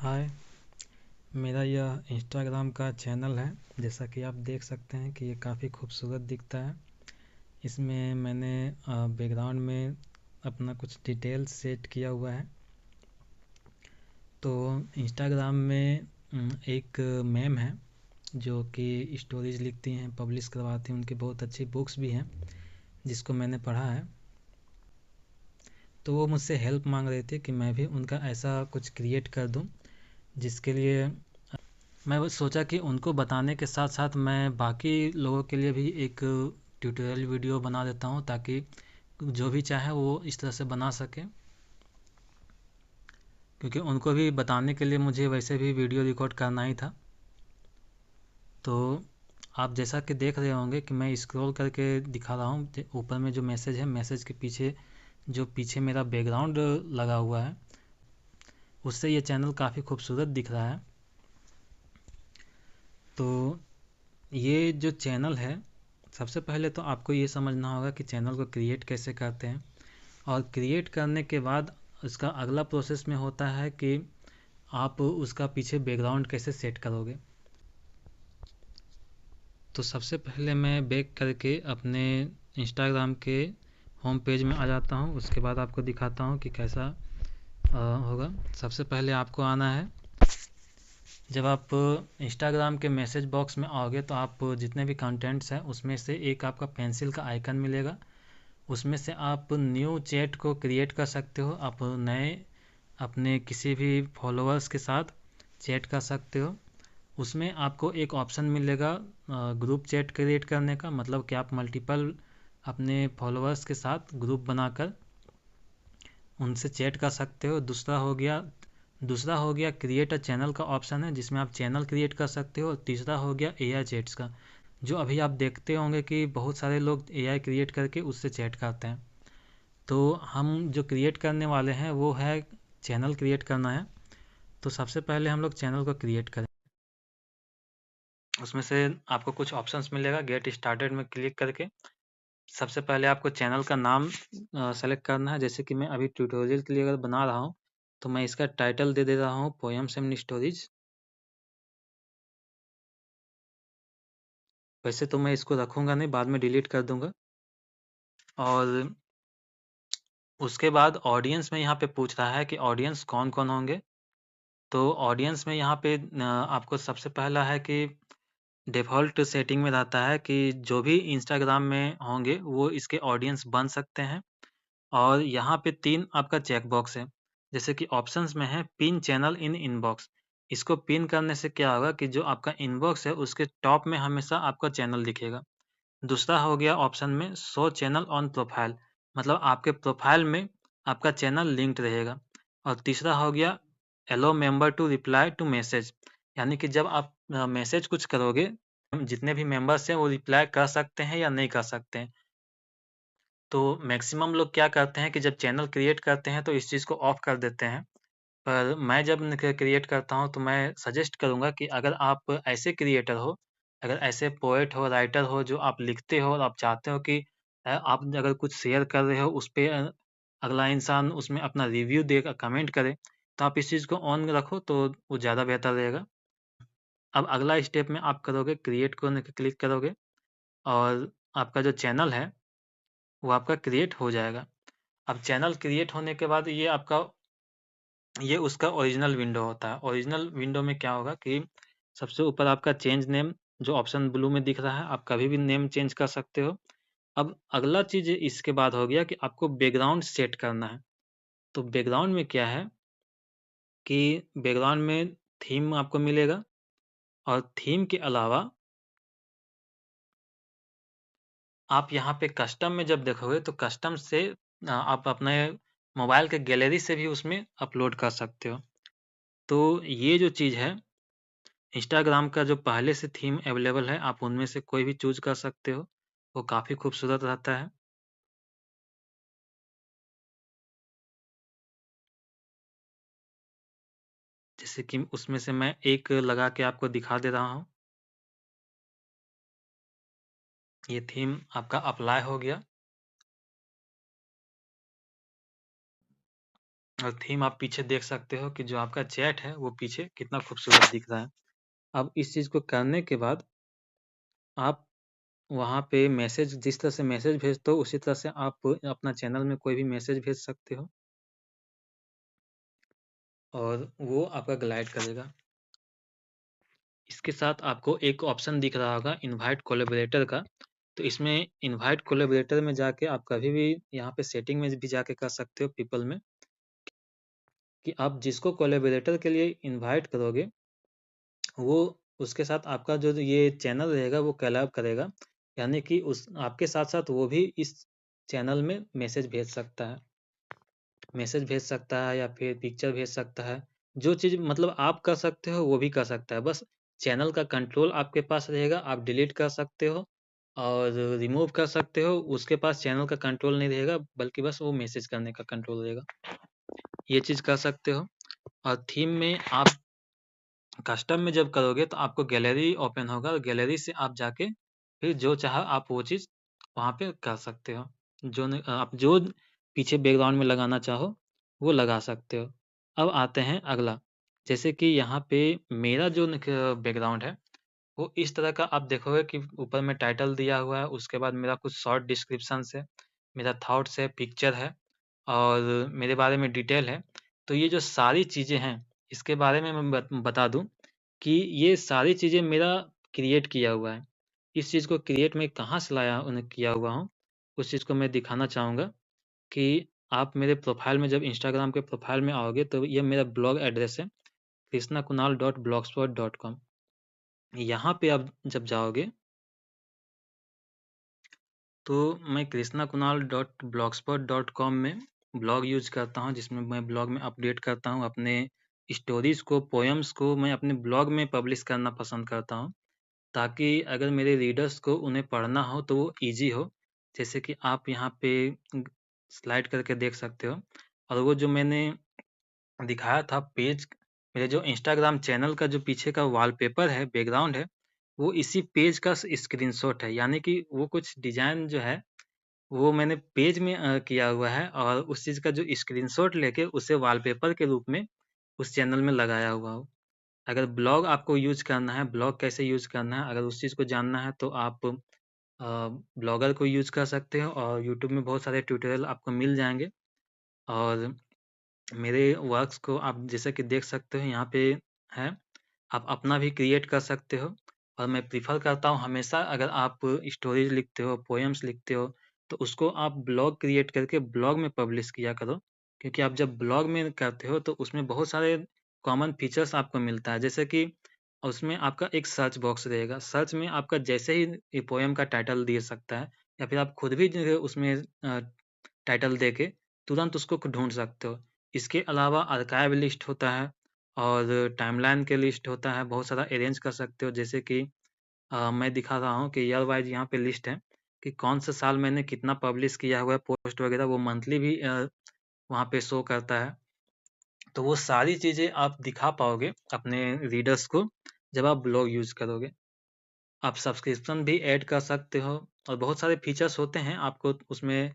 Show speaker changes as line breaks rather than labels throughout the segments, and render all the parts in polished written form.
हाय। मेरा यह इंस्टाग्राम का चैनल है। जैसा कि आप देख सकते हैं कि ये काफ़ी खूबसूरत दिखता है। इसमें मैंने बैकग्राउंड में अपना कुछ डिटेल्स सेट किया हुआ है। तो इंस्टाग्राम में एक मैम है जो कि स्टोरीज लिखती हैं, पब्लिश करवाती हैं। उनकी बहुत अच्छी बुक्स भी हैं जिसको मैंने पढ़ा है। तो वो मुझसे हेल्प मांग रहे थे कि मैं भी उनका ऐसा कुछ क्रिएट कर दूं, जिसके लिए मैं वो सोचा कि उनको बताने के साथ साथ मैं बाकी लोगों के लिए भी एक ट्यूटोरियल वीडियो बना देता हूँ, ताकि जो भी चाहे वो इस तरह से बना सके। क्योंकि उनको भी बताने के लिए मुझे वैसे भी वीडियो रिकॉर्ड करना ही था। तो आप जैसा कि देख रहे होंगे कि मैं स्क्रॉल करके दिखा रहा हूँ, ऊपर में जो मैसेज है, मैसेज के पीछे जो पीछे मेरा बैकग्राउंड लगा हुआ है, उससे ये चैनल काफ़ी खूबसूरत दिख रहा है। तो ये जो चैनल है, सबसे पहले तो आपको ये समझना होगा कि चैनल को क्रिएट कैसे करते हैं। और क्रिएट करने के बाद इसका अगला प्रोसेस में होता है कि आप उसका पीछे बैकग्राउंड कैसे सेट करोगे। तो सबसे पहले मैं बैक करके अपने इंस्टाग्राम के होम पेज में आ जाता हूँ। उसके बाद आपको दिखाता हूँ कि कैसा होगा। सबसे पहले आपको आना है, जब आप इंस्टाग्राम के मैसेज बॉक्स में आओगे तो आप जितने भी कंटेंट्स हैं उसमें से एक आपका पेंसिल का आइकन मिलेगा। उसमें से आप न्यू चैट को क्रिएट कर सकते हो। आप नए अपने किसी भी फॉलोअर्स के साथ चैट कर सकते हो। उसमें आपको एक ऑप्शन मिलेगा ग्रुप चैट क्रिएट करने का, मतलब कि आप मल्टीपल अपने फॉलोअर्स के साथ ग्रुप बनाकर उनसे चैट कर सकते हो। दूसरा हो गया क्रिएट अ चैनल का ऑप्शन है, जिसमें आप चैनल क्रिएट कर सकते हो। और तीसरा हो गया एआई चैट्स का, जो अभी आप देखते होंगे कि बहुत सारे लोग एआई क्रिएट करके उससे चैट करते हैं। तो हम जो क्रिएट करने वाले हैं वो है चैनल क्रिएट करना है। तो सबसे पहले हम लोग चैनल को क्रिएट करें। उसमें से आपको कुछ ऑप्शंस मिलेगा। गेट स्टार्टेड में क्लिक करके सबसे पहले आपको चैनल का नाम सेलेक्ट करना है। जैसे कि मैं अभी ट्यूटोरियल के लिए अगर बना रहा हूँ तो मैं इसका टाइटल दे रहा हूँ पोएम्स एंड स्टोरीज। वैसे तो मैं इसको रखूँगा नहीं, बाद में डिलीट कर दूँगा। और उसके बाद ऑडियंस में यहाँ पे पूछ रहा है कि ऑडियंस कौन-कौन होंगे। तो ऑडियंस में यहाँ पे आपको सबसे पहला है कि डिफ़ॉल्ट सेटिंग में रहता है कि जो भी इंस्टाग्राम में होंगे वो इसके ऑडियंस बन सकते हैं। और यहाँ पे 3 आपका चेक बॉक्स है। जैसे कि ऑप्शंस में है पिन चैनल इन इनबॉक्स। इसको पिन करने से क्या होगा कि जो आपका इनबॉक्स है उसके टॉप में हमेशा आपका चैनल दिखेगा। दूसरा हो गया ऑप्शन में शो चैनल ऑन प्रोफाइल, मतलब आपके प्रोफाइल में आपका चैनल लिंक्ड रहेगा। और तीसरा हो गया allow member to reply to message, यानी कि जब आप मैसेज कुछ करोगे, जितने भी मेंबर्स हैं वो रिप्लाई कर सकते हैं या नहीं कर सकते हैं। तो मैक्सिमम लोग क्या करते हैं कि जब चैनल क्रिएट करते हैं तो इस चीज़ को ऑफ कर देते हैं। पर मैं जब क्रिएट करता हूँ तो मैं सजेस्ट करूँगा कि अगर आप ऐसे क्रिएटर हो, अगर ऐसे पोएट हो, राइटर हो, जो आप लिखते हो और आप चाहते हो कि आप अगर कुछ शेयर कर रहे हो उस पे अगला इंसान उसमें अपना रिव्यू देगा, कमेंट करे, तो आप इस चीज़ को ऑन रखो तो वो ज़्यादा बेहतर रहेगा। अब अगला स्टेप में आप करोगे, क्रिएट को क्लिक करोगे और आपका जो चैनल है वो आपका क्रिएट हो जाएगा। अब चैनल क्रिएट होने के बाद ये उसका ओरिजिनल विंडो होता है। ओरिजिनल विंडो में क्या होगा कि सबसे ऊपर आपका चेंज नेम जो ऑप्शन ब्लू में दिख रहा है, आप कभी भी नेम चेंज कर सकते हो। अब अगला चीज़ इसके बाद हो गया कि आपको बैकग्राउंड सेट करना है। तो बैकग्राउंड में क्या है कि बैकग्राउंड में थीम आपको मिलेगा। और थीम के अलावा आप यहाँ पे कस्टम में जब देखोगे तो कस्टम से आप अपने मोबाइल के गैलरी से भी उसमें अपलोड कर सकते हो। तो ये जो चीज़ है, इंस्टाग्राम का जो पहले से थीम अवेलेबल है, आप उनमें से कोई भी चूज़ कर सकते हो। वो काफ़ी खूबसूरत रहता है। जैसे कि उसमें से मैं एक लगा के आपको दिखा दे रहा हूँ। ये थीम आपका अप्लाई हो गया। और थीम आप पीछे देख सकते हो कि जो आपका चैट है वो पीछे कितना खूबसूरत दिख रहा है। अब इस चीज़ को करने के बाद आप वहाँ पे मैसेज जिस तरह से मैसेज भेजते हो उसी तरह से आप अपना चैनल में कोई भी मैसेज भेज सकते हो और वो आपका ग्लाइड करेगा। इसके साथ आपको एक ऑप्शन दिख रहा होगा इनवाइट कोलैबोरेटर का, तो इसमें इनवाइट कोलैबोरेटर में जाके आप कभी भी यहाँ पे सेटिंग में भी जाके कर सकते हो पीपल में कि आप जिसको कोलैबोरेटर के लिए इनवाइट करोगे वो उसके साथ आपका जो ये चैनल रहेगा वो कोलैब करेगा, यानी कि उस आपके साथ-साथ वो भी इस चैनल में मैसेज भेज सकता है या फिर पिक्चर भेज सकता है। जो चीज़ मतलब आप कर सकते हो वो भी कर सकता है। बस चैनल का कंट्रोल आपके पास रहेगा, आप डिलीट कर सकते हो और रिमूव कर सकते हो। उसके पास चैनल का कंट्रोल नहीं रहेगा बल्कि बस वो मैसेज करने का कंट्रोल रहेगा। ये चीज़ कर सकते हो और थीम में आप कस्टम में जब करोगे तो आपको गैलरी ओपन होगा और गैलरी से आप जाके फिर जो चाहा आप वो चीज़ वहाँ पे कर सकते हो। आप जो पीछे बैकग्राउंड में लगाना चाहो वो लगा सकते हो। अब आते हैं अगला, जैसे कि यहाँ पे मेरा जो बैकग्राउंड है वो इस तरह का आप देखोगे कि ऊपर में टाइटल दिया हुआ है, उसके बाद मेरा कुछ शॉर्ट डिस्क्रिप्शंस है, मेरा थॉट्स है, पिक्चर है और मेरे बारे में डिटेल है। तो ये जो सारी चीज़ें हैं, इसके बारे में मैं बता दूँ कि ये सारी चीज़ें मेरा क्रिएट किया हुआ है। इस चीज़ को क्रिएट मैं कहाँ से लाया किया हुआ हूँ, उस चीज़ को मैं दिखाना चाहूँगा कि आप मेरे प्रोफ़ाइल में जब इंस्टाग्राम के प्रोफ़ाइल में आओगे तो ये मेरा ब्लॉग एड्रेस है krishnakunal.blogspot.com। यहाँ पे आप जब जाओगे तो मैं krishnakunal.blogspot.com में ब्लॉग यूज़ करता हूँ, जिसमें मैं ब्लॉग में अपडेट करता हूँ अपने स्टोरीज़ को, पोएम्स को मैं अपने ब्लॉग में पब्लिश करना पसंद करता हूँ, ताकि अगर मेरे रीडर्स को उन्हें पढ़ना हो तो वो ईज़ी हो। जैसे कि आप यहाँ पे स्लाइड करके देख सकते हो और वो जो मैंने दिखाया था पेज, मेरे जो इंस्टाग्राम चैनल का जो पीछे का वॉलपेपर है, बैकग्राउंड है, वो इसी पेज का स्क्रीनशॉट है। यानी कि वो कुछ डिज़ाइन जो है वो मैंने पेज में किया हुआ है और उस चीज़ का जो स्क्रीनशॉट लेके उसे वॉलपेपर के रूप में उस चैनल में लगाया हुआ हूँ। अगर ब्लॉग आपको यूज़ करना है, ब्लॉग कैसे यूज़ करना है, अगर उस चीज़ को जानना है तो आप ब्लॉगर को यूज़ कर सकते हो और यूट्यूब में बहुत सारे ट्यूटोरियल आपको मिल जाएँगे और मेरे वर्क्स को आप जैसे कि देख सकते हो यहाँ पे है, आप अपना भी क्रिएट कर सकते हो और मैं प्रेफ़र करता हूँ हमेशा अगर आप स्टोरीज़ लिखते हो, पोएम्स लिखते हो, तो उसको आप ब्लॉग क्रिएट करके ब्लॉग में पब्लिश किया करो। क्योंकि आप जब ब्लॉग में करते हो तो उसमें बहुत सारे कॉमन फीचर्स आपको मिलता है, जैसे कि उसमें आपका एक सर्च बॉक्स रहेगा। सर्च में आपका जैसे ही ये पोएम का टाइटल दे सकता है या फिर आप खुद भी जो है उसमें टाइटल देके तुरंत उसको ढूँढ सकते हो। इसके अलावा आर्काइव लिस्ट होता है और टाइमलाइन के लिस्ट होता है, बहुत सारा अरेंज कर सकते हो जैसे कि मैं दिखा रहा हूँ कि ईयर वाइज़ यहाँ पे लिस्ट है कि कौन सा साल मैंने कितना पब्लिश किया हुआ है पोस्ट वगैरह, वो मंथली भी वहाँ पे शो करता है। तो वो सारी चीज़ें आप दिखा पाओगे अपने रीडर्स को जब आप ब्लॉग यूज़ करोगे। आप सब्सक्रिप्शन भी ऐड कर सकते हो और बहुत सारे फीचर्स होते हैं, आपको उसमें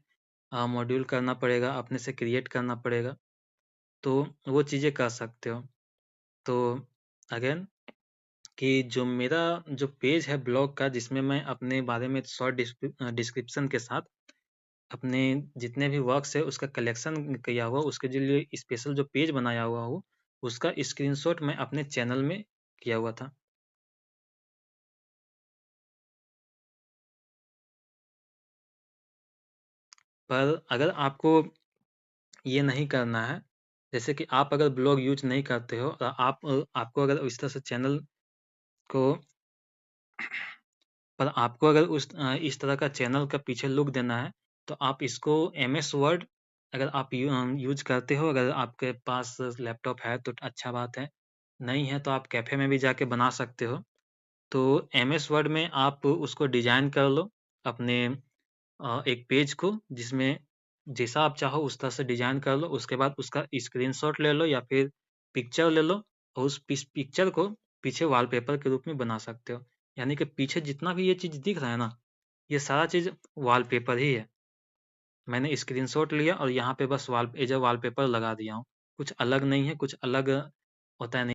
मॉड्यूल करना पड़ेगा, अपने से क्रिएट करना पड़ेगा, तो वो चीज़ें कर सकते हो। तो अगेन कि जो मेरा जो पेज है ब्लॉग का जिसमें मैं अपने बारे में शॉर्ट डिस्क्रिप्शन के साथ अपने जितने भी वर्क्स है उसका कलेक्शन किया हुआ, उसके जो लिए स्पेशल जो पेज बनाया हुआ हो, उसका स्क्रीनशॉट मैं अपने चैनल में किया हुआ था। पर अगर आपको ये नहीं करना है, जैसे कि आप अगर ब्लॉग यूज़ नहीं करते हो आपको अगर इस तरह से चैनल को आपको अगर इस तरह का चैनल का पीछे लुक देना है, तो आप इसको एमएस वर्ड अगर आप यूज़ करते हो, अगर आपके पास लैपटॉप है तो अच्छा बात है, नहीं है तो आप कैफ़े में भी जाके बना सकते हो। तो एमएस वर्ड में आप उसको डिज़ाइन कर लो अपने एक पेज को जिसमें जैसा आप चाहो उस तरह से डिज़ाइन कर लो, उसके बाद उसका स्क्रीनशॉट ले लो या फिर पिक्चर ले लो और उस पिक्चर को पीछे वॉलपेपर के रूप में बना सकते हो। यानी कि पीछे जितना भी ये चीज़ दिख रहा है ना, ये सारा चीज़ वॉलपेपर ही है। मैंने स्क्रीनशॉट लिया और यहाँ पे बस एज़ अ वॉलपेपर लगा दिया हूँ। कुछ अलग नहीं है, कुछ अलग होता है नहीं।